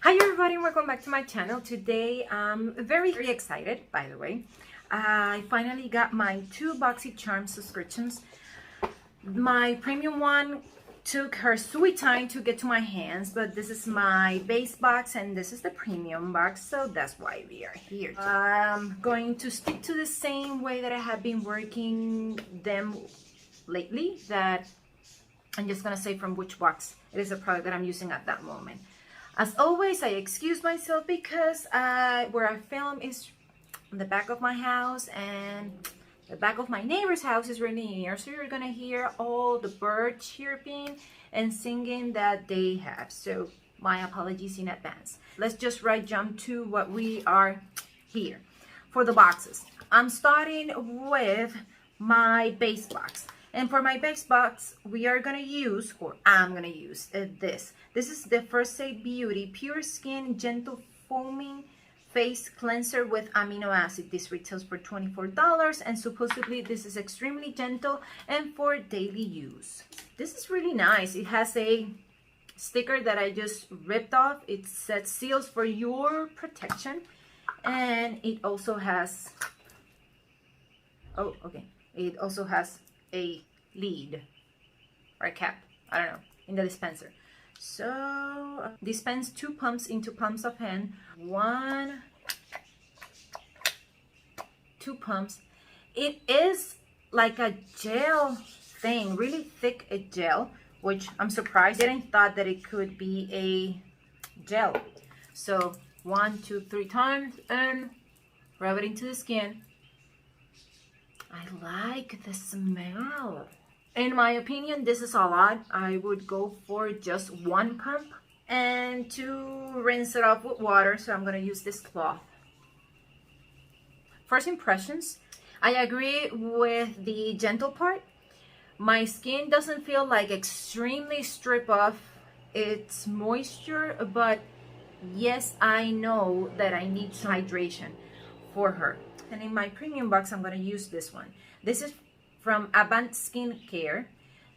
Hi everybody, welcome back to my channel. Today I'm very excited, by the way. I finally got my 2 Boxycharm subscriptions. My premium one took her sweet time to get to my hands, but this is my base box and this is the premium box, so that's why we are here. I'm going to stick to the same way that I have been working them lately. That I'm just gonna say from which box it is a product that I'm using at that moment. As always, I excuse myself because where I film is on the back of my house and the back of my neighbor's house is really near, so you're gonna hear all the birds chirping and singing that they have. So my apologies in advance. Let's just jump to what we are here for the boxes. I'm starting with my base box. And for my base box, we are gonna use, or I'm gonna use this. This is the First Aid Beauty Pure Skin Gentle Foaming Face Cleanser with amino acid. This retails for $24 and supposedly this is extremely gentle and for daily use. This is really nice. It has a sticker that I just ripped off. It says seals for your protection. And it also has, it also has a lead or a cap, I don't know, in the dispenser. So dispense 2 pumps into palms of hand. 2 pumps. It is like a gel thing, really thick a gel, which I'm surprised. I didn't thought that it could be a gel. So 1, 2, 3 times and rub it into the skin. I like the smell. In my opinion, this is a lot. I would go for just 1 pump and to rinse it off with water. So I'm gonna use this cloth. First impressions, I agree with the gentle part. My skin doesn't feel like extremely strip off its moisture, but yes, I know that I need hydration for her. And in my premium box, I'm going to use this one. This is from Avant Skincare.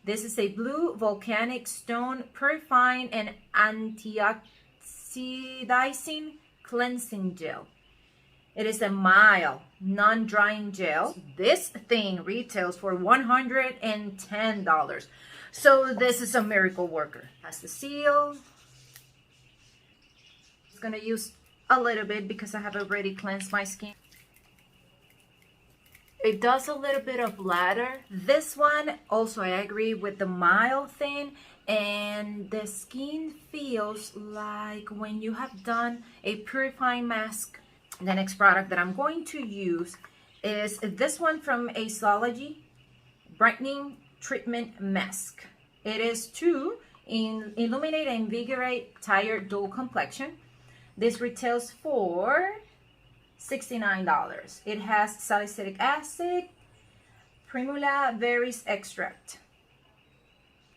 This is a blue volcanic stone purifying and antioxidizing cleansing gel. It is a mild, non-drying gel. This thing retails for $110. So this is a miracle worker. Has the seal. I'm going to use a little bit because I have already cleansed my skin. It does a little bit of lather. This one also, I agree with the mild thing, and the skin feels like when you have done a purifying mask. The next product that I'm going to use is this one from Aceology, Brightening Treatment Mask. It is to illuminate and invigorate tired, dull complexion. This retails for $69. It has salicylic acid, primula berries extract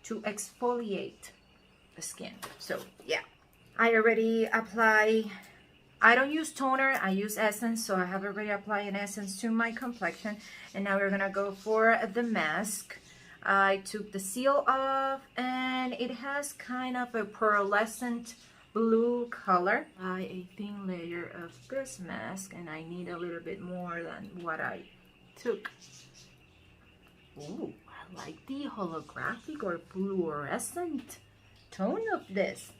to exfoliate the skin. So yeah, I already apply. I don't use toner, I use essence, so I have already applied an essence to my complexion. And now we're gonna go for the mask. I took the seal off and it has kind of a pearlescent blue color. A thin layer of this mask, and I need a little bit more than what I took. Ooh, I like the holographic or fluorescent tone of this.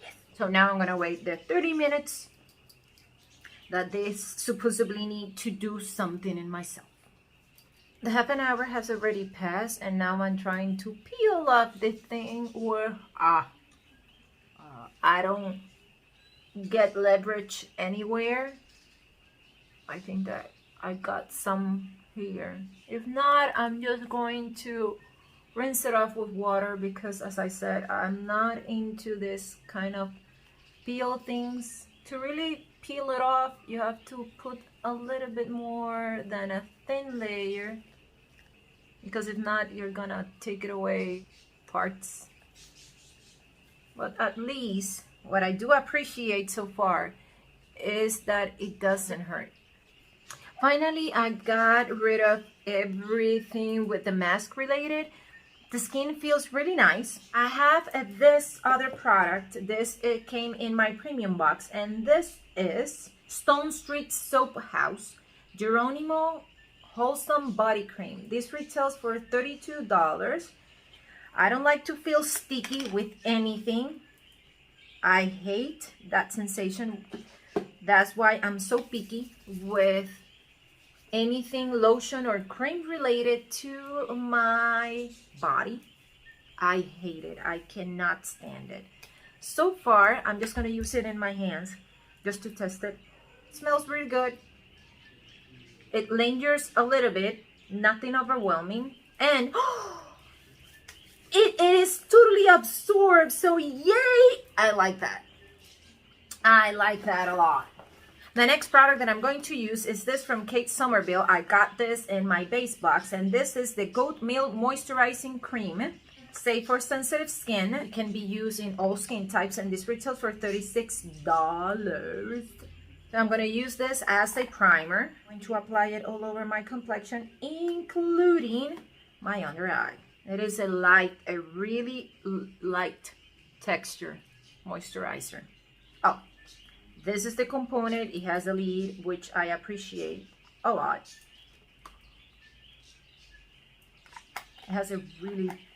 Yes. So now I'm gonna wait the 30 minutes that they supposedly need to do something in myself. The half an hour has already passed and now I'm trying to peel off the thing where I don't get leverage anywhere. I think that I got some here. If not, I'm just going to rinse it off with water because, as I said, I'm not into this kind of peel things. To really peel it off, you have to put a little bit more than a thin layer, because if not, you're gonna take it away parts. But at least what I do appreciate so far is that it doesn't hurt. Finally, I got rid of everything with the mask related. The skin feels really nice. I have this other product. It came in my premium box, and this is Stone Street Soaphouse Geranimo Wholesome Body Cream. This retails for $32. I don't like to feel sticky with anything. I hate that sensation. That's why I'm so picky with anything lotion or cream related to my body. I hate it. I cannot stand it. So far, I'm just going to use it in my hands just to test it. It smells really good. It lingers a little bit, nothing overwhelming, and it is totally absorbed. So yay! I like that. I like that a lot. The next product that I'm going to use is this from Kate Somerville. I got this in my base box, and this is the Goat Milk Moisturizing Cream. Safe for sensitive skin. It can be used in all skin types, and this retails for $36. So I'm going to use this as a primer. I'm going to apply it all over my complexion, including my under eye. It is a really light texture moisturizer. Oh, this is the component. It has a lid, which I appreciate a lot. It has a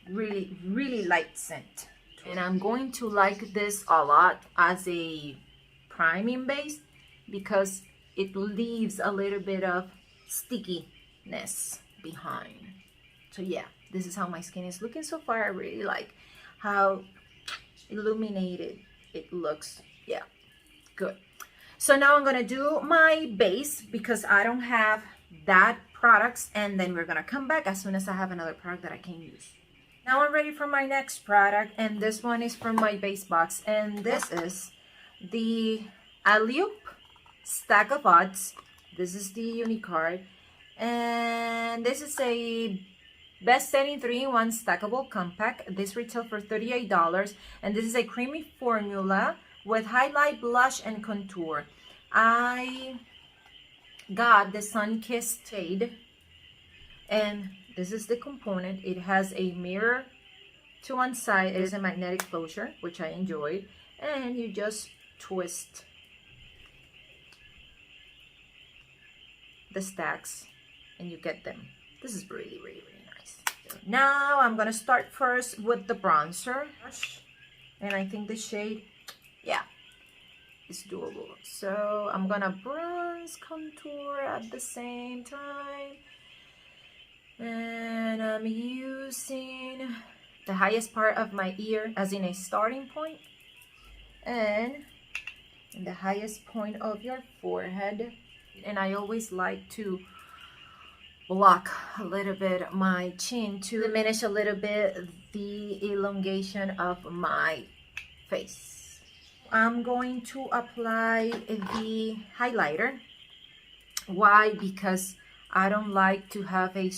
really light scent. And I'm going to like this a lot as a priming base because it leaves a little bit of stickiness behind. So yeah, this is how my skin is looking so far. I really like how illuminated it looks. Yeah, good. So now I'm gonna do my base because I don't have that products, and then we're gonna come back as soon as I have another product that I can use. Now I'm ready for my next product, and this one is from my base box, and this is the Alleyoop Stack of Odds. This is the Unicard, and this is a best-selling 3-in-1 stackable compact. This retails for $38, and this is a creamy formula with highlight, blush, and contour. I got the Sun-Kissed shade, and this is the component. It has a mirror to one side. It is a magnetic closure, which I enjoyed, and you just twist the stacks and you get them. This is really nice. Now I'm gonna start first with the bronzer, and I think the shade, yeah, is doable. So I'm gonna bronze, contour at the same time, and I'm using the highest part of my ear as in a starting point, and in the highest point of your forehead. And I always like to block a little bit my chin to diminish a little bit the elongation of my face. I'm going to apply the highlighter. Why? Because I don't like to have a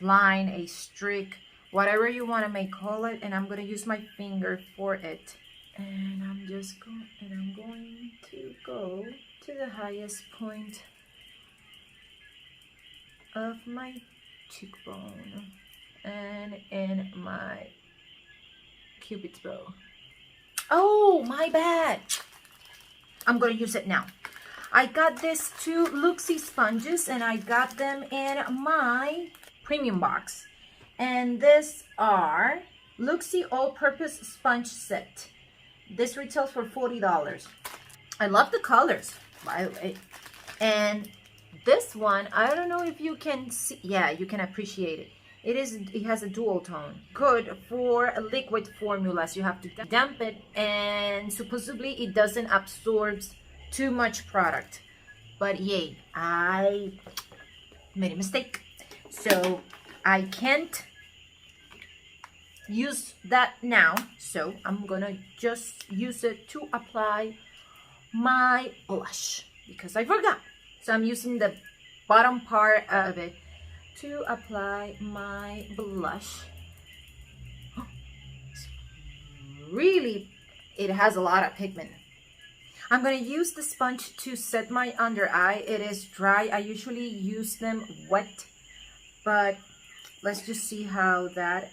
line, a streak, whatever you want to call it, and I'm going to use my finger for it. And I'm going to go to the highest point of my cheekbone and in my cupid's bow. Oh, my bad. I'm gonna use it now. I got these two Luxie sponges, and I got them in my premium box, and these are Luxie all-purpose sponge set. This retails for $40. I love the colors, by the way. And this one, I don't know if you can see. Yeah, you can appreciate it. It has a dual tone. Good for liquid formulas. You have to damp it, and supposedly it doesn't absorb too much product. But yay, I made a mistake. So I can't use that now. So I'm gonna just use it to apply my blush because I forgot. So I'm using the bottom part of it to apply my blush. Really, it has a lot of pigment. I'm going to use the sponge to set my under eye. It is dry. I usually use them wet, but let's just see how that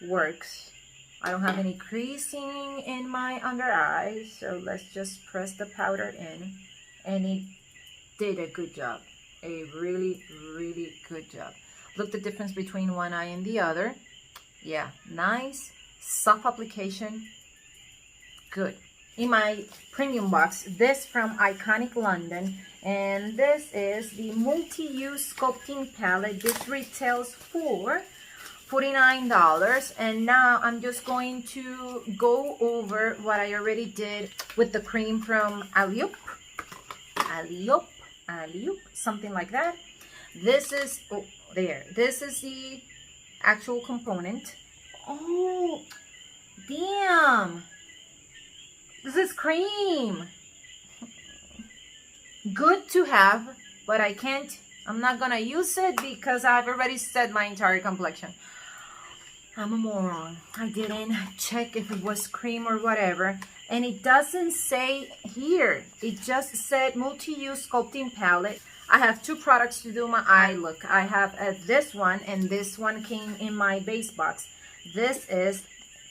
works. I don't have any creasing in my under eyes, so let's just press the powder in, and it did a good job. A really, really good job. Look the difference between one eye and the other. Yeah, nice, soft application, good. In my premium box, this from Iconic London, and this is the multi-use sculpting palette. This retails for $49, and now I'm just going to go over what I already did with the cream from Alleyoop, something like that. This is, oh, there. This is the actual component. Oh, damn. This is cream. Good to have, but I'm not gonna use it because I've already set my entire complexion. I'm a moron. I didn't check if it was cream or whatever. And it doesn't say here. It just said multi-use sculpting palette. I have two products to do my eye look. I have this one, and this one came in my base box. This is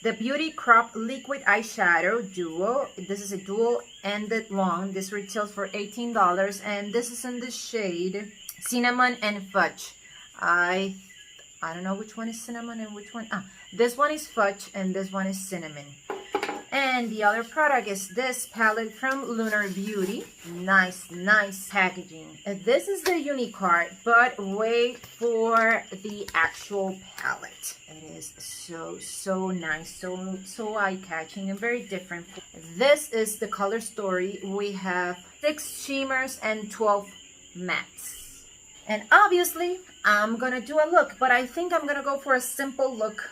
the Beauty Crop Liquid Eyeshadow Duo. This is a dual-ended long. This retails for $18, and this is in the shade Cinnamon and Fudge. I don't know which one is cinnamon and which one. This one is fudge and this one is cinnamon. And the other product is this palette from Lunar Beauty. Nice, nice packaging. This is the Unicard, but wait for the actual palette. It is so nice, so eye-catching and very different. This is the color story. We have 6 shimmers and 12 mattes. And obviously, I'm gonna do a look, but I think I'm gonna go for a simple look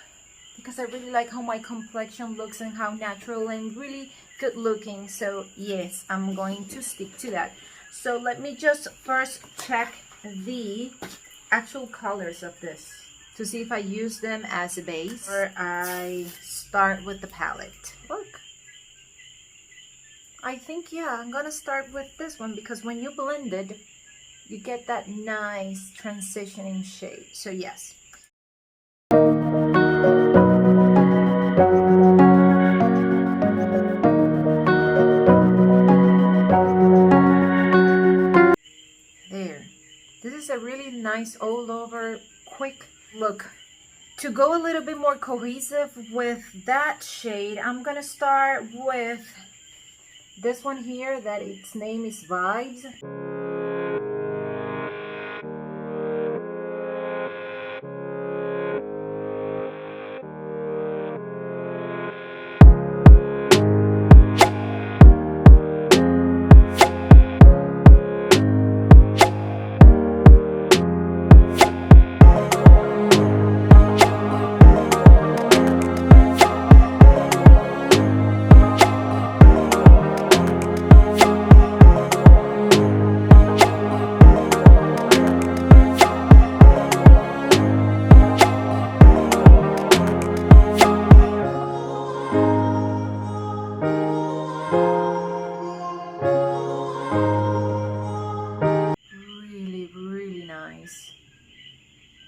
because I really like how my complexion looks and how natural and really good looking. So yes, I'm going to stick to that. So let me just first check the actual colors of this to see if I use them as a base or I start with the palette. Look. I think, yeah, I'm gonna start with this one because when you blend it, you get that nice transitioning shade. So yes. There. This is a really nice all over quick look. To go a little bit more cohesive with that shade, I'm gonna start with this one here that its name is Vibes.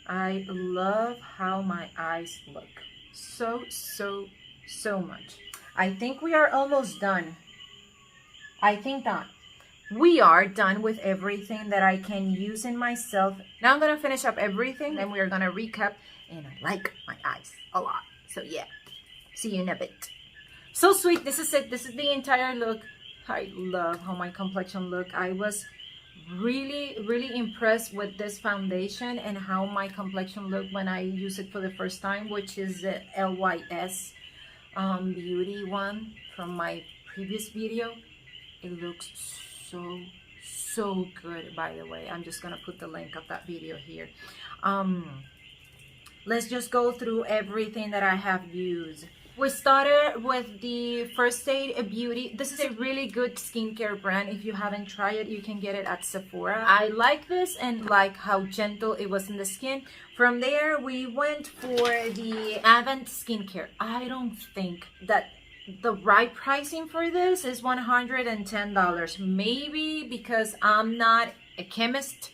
I love how my eyes look. So much. I think we are almost done. I think not. We are done with everything that I can use in myself. Now I'm gonna finish up everything and we are gonna recap, and I like my eyes a lot. So yeah, see you in a bit. So sweet, this is it. This is the entire look. I love how my complexion look. I was really impressed with this foundation and how my complexion looked when I used it for the first time, which is the LYS Beauty one from my previous video. It looks so good, by the way. I'm just gonna put the link of that video here. Let's just go through everything that I have used. We started with the First Aid Beauty. This is a really good skincare brand. If you haven't tried it, you can get it at Sephora. I like this and like how gentle it was in the skin. From there, we went for the Avant Skincare. I don't think that the right pricing for this is $110. Maybe because I'm not a chemist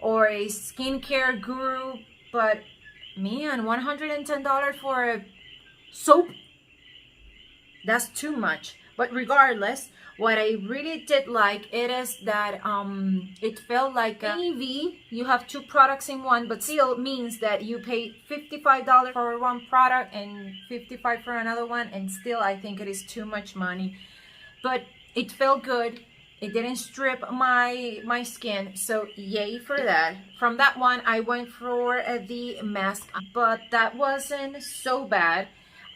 or a skincare guru, but man, $110 for a soap? That's too much. But regardless, what I really did like it is that it felt like a EV. You have two products in one, but still means that you pay $55 for one product and $55 for another one, and still I think it is too much money. But it felt good. It didn't strip my skin, so yay for that. From that one, I went for the mask, but that wasn't so bad.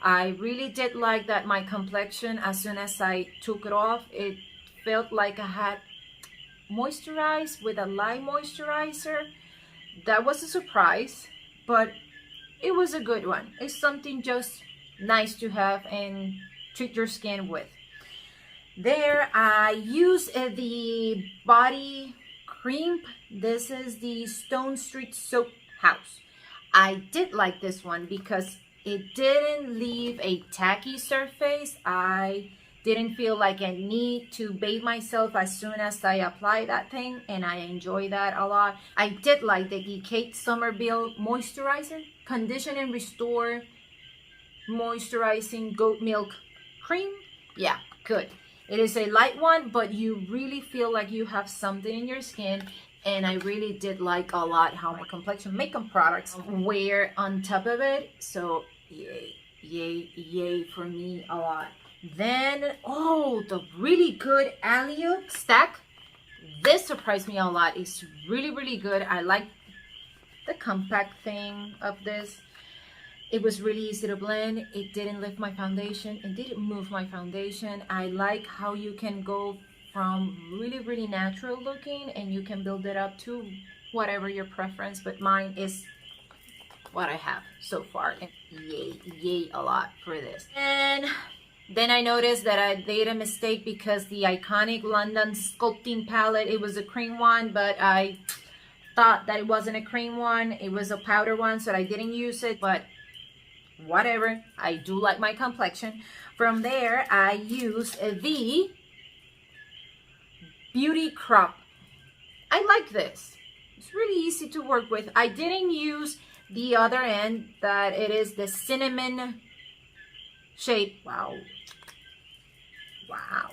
I really did like that my complexion, as soon as I took it off, it felt like I had moisturized with a light moisturizer. That was a surprise, but it was a good one. It's something just nice to have and treat your skin with. There, I use the body cream. This is the Stone Street Soaphouse. I did like this one because it didn't leave a tacky surface. I didn't feel like I need to bathe myself as soon as I apply that thing, and I enjoy that a lot. I did like the Kate Somerville moisturizer, condition and restore moisturizing goat milk cream. Yeah, good. It is a light one, but you really feel like you have something in your skin. And I really did like a lot how my complexion makeup products wear on top of it. So yay, yay, yay for me a lot. Then, oh, the really good Alleyoop stack. This surprised me a lot. It's really, really good. I like the compact thing of this. It was really easy to blend. It didn't lift my foundation. It didn't move my foundation. I like how you can go from really, really natural looking and you can build it up to whatever your preference, but mine is what I have so far. And yay, yay a lot for this. And then I noticed that I made a mistake because the iconic London Sculpting palette, it was a cream one, but I thought that it wasn't a cream one. It was a powder one, so I didn't use it, but whatever. I do like my complexion. From there, I use the Beauty Crop. I like this. It's really easy to work with. I didn't use the other end, that it is the cinnamon shade. Wow. Wow.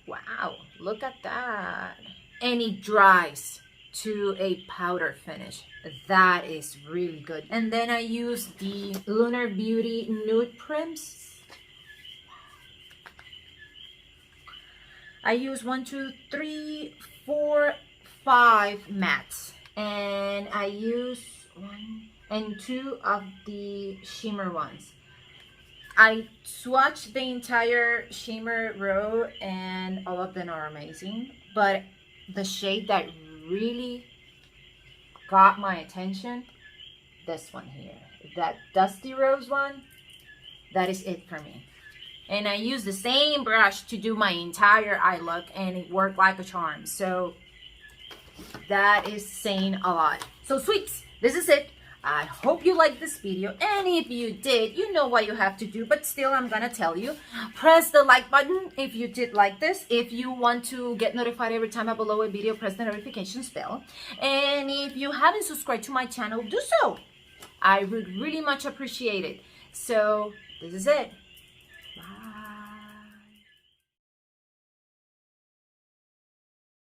Wow. Look at that. And it dries to a powder finish. That is really good. And then I use the Lunar Beauty Nude Prims. I use 1, 2, 3, 4, 5 mattes, and I use 1 and 2 of the shimmer ones. I swatched the entire shimmer row and all of them are amazing, but the shade that really got my attention, this one here, that Dusty Rose one, that is it for me. And I use the same brush to do my entire eye look, and it worked like a charm. So that is saying a lot. So sweeps, this is it. I hope you liked this video, and if you did, you know what you have to do, but still I'm gonna tell you, press the like button if you did like this. If you want to get notified every time I upload a video, press the notifications bell. And if you haven't subscribed to my channel, do so. I would really much appreciate it. So this is it.